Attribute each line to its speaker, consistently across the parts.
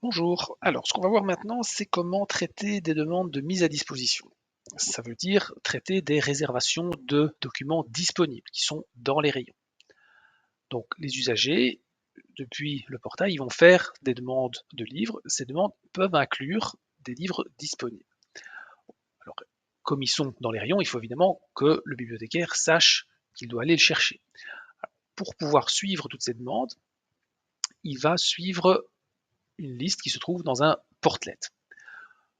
Speaker 1: Bonjour. Alors, ce qu'on va voir maintenant, c'est comment traiter des demandes de mise à disposition. Ça veut dire traiter des réservations de documents disponibles qui sont dans les rayons. Donc, les usagers, depuis le portail, ils vont faire des demandes de livres. Ces demandes peuvent inclure des livres disponibles. Alors, comme ils sont dans les rayons, il faut évidemment que le bibliothécaire sache qu'il doit aller le chercher. Pour pouvoir suivre toutes ces demandes, il va suivre une liste qui se trouve dans un portlet.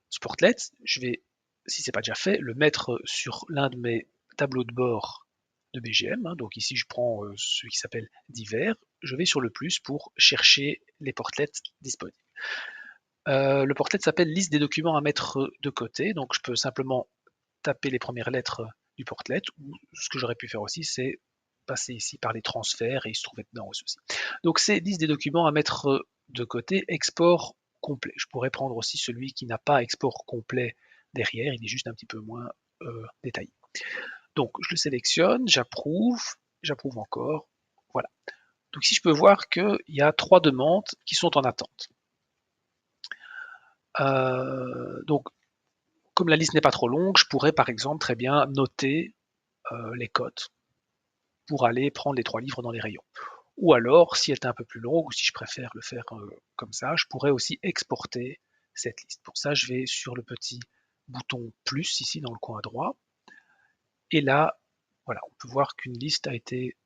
Speaker 1: Ce portlet, je vais, si ce n'est pas déjà fait, le mettre sur l'un de mes tableaux de bord de BGM. Donc ici, je prends celui qui s'appelle divers. Je vais sur le plus pour chercher les portlets disponibles. Le portlet s'appelle liste des documents à mettre de côté. Donc je peux simplement taper les premières lettres du portlet. Ou ce que j'aurais pu faire aussi, c'est passer ici par les transferts et il se trouvait dedans aussi. Donc c'est liste des documents à mettre de côté, export complet. Je pourrais prendre aussi celui qui n'a pas export complet derrière, il est juste un petit peu moins détaillé. Donc je le sélectionne, j'approuve encore, voilà. Donc ici je peux voir qu'il y a 3 demandes qui sont en attente. Donc comme la liste n'est pas trop longue, je pourrais par exemple très bien noter les codes pour aller prendre les 3 livres dans les rayons. Ou alors, si elle est un peu plus longue, ou si je préfère le faire comme ça, je pourrais aussi exporter cette liste. Pour ça, je vais sur le petit bouton plus ici dans le coin droit. Et là, voilà, on peut voir qu'une liste a été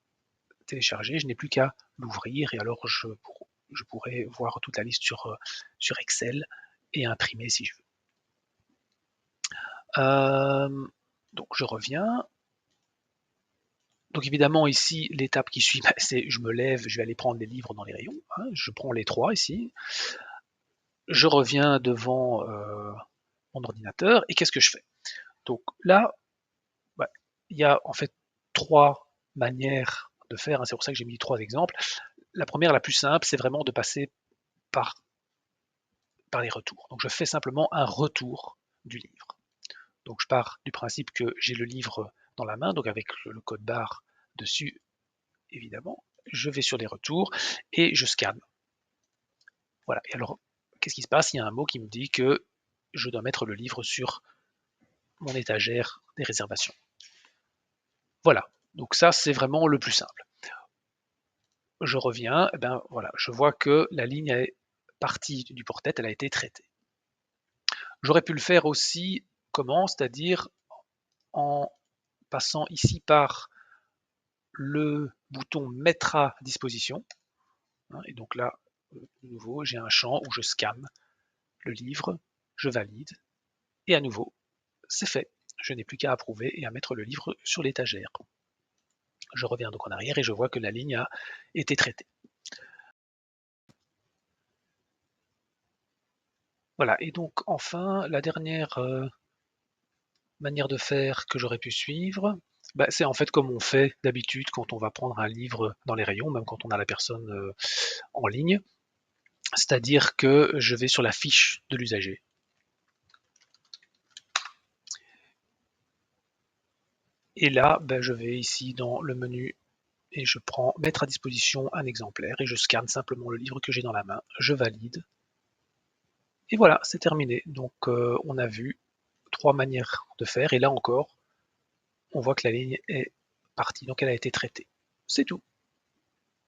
Speaker 1: téléchargée. Je n'ai plus qu'à l'ouvrir et alors je pourrais voir toute la liste sur Excel et imprimer si je veux. Donc je reviens. Donc évidemment ici, l'étape qui suit, c'est je me lève, je vais aller prendre les livres dans les rayons. Je prends les 3 ici. Je reviens devant mon ordinateur et qu'est-ce que je fais? Donc là, il y a en fait 3 manières de faire, c'est pour ça que j'ai mis 3 exemples. La première, la plus simple, c'est vraiment de passer par les retours. Donc je fais simplement un retour du livre. Donc je pars du principe que j'ai le livre dans la main, donc avec le code barre dessus, évidemment. Je vais sur les retours et je scanne. Voilà. Et alors, qu'est-ce qui se passe? Il y a un mot qui me dit que je dois mettre le livre sur mon étagère des réservations. Voilà. Donc ça, c'est vraiment le plus simple. Je reviens, et ben voilà, je vois que la ligne est partie du portlet, elle a été traitée. J'aurais pu le faire aussi comment? C'est-à-dire en passant ici par le bouton mettre à disposition. Et donc là, de nouveau, j'ai un champ où je scanne le livre, je valide, et à nouveau, c'est fait. Je n'ai plus qu'à approuver et à mettre le livre sur l'étagère. Je reviens donc en arrière et je vois que la ligne a été traitée. Voilà, et donc enfin, la dernière manière de faire que j'aurais pu suivre, c'est en fait comme on fait d'habitude quand on va prendre un livre dans les rayons, même quand on a la personne en ligne. C'est-à-dire que je vais sur la fiche de l'usager. Et là, je vais ici dans le menu et je prends mettre à disposition un exemplaire et je scanne simplement le livre que j'ai dans la main, je valide. Et voilà, c'est terminé. Donc on a vu 3 manières de faire et là encore, on voit que la ligne est partie, donc elle a été traitée. C'est tout.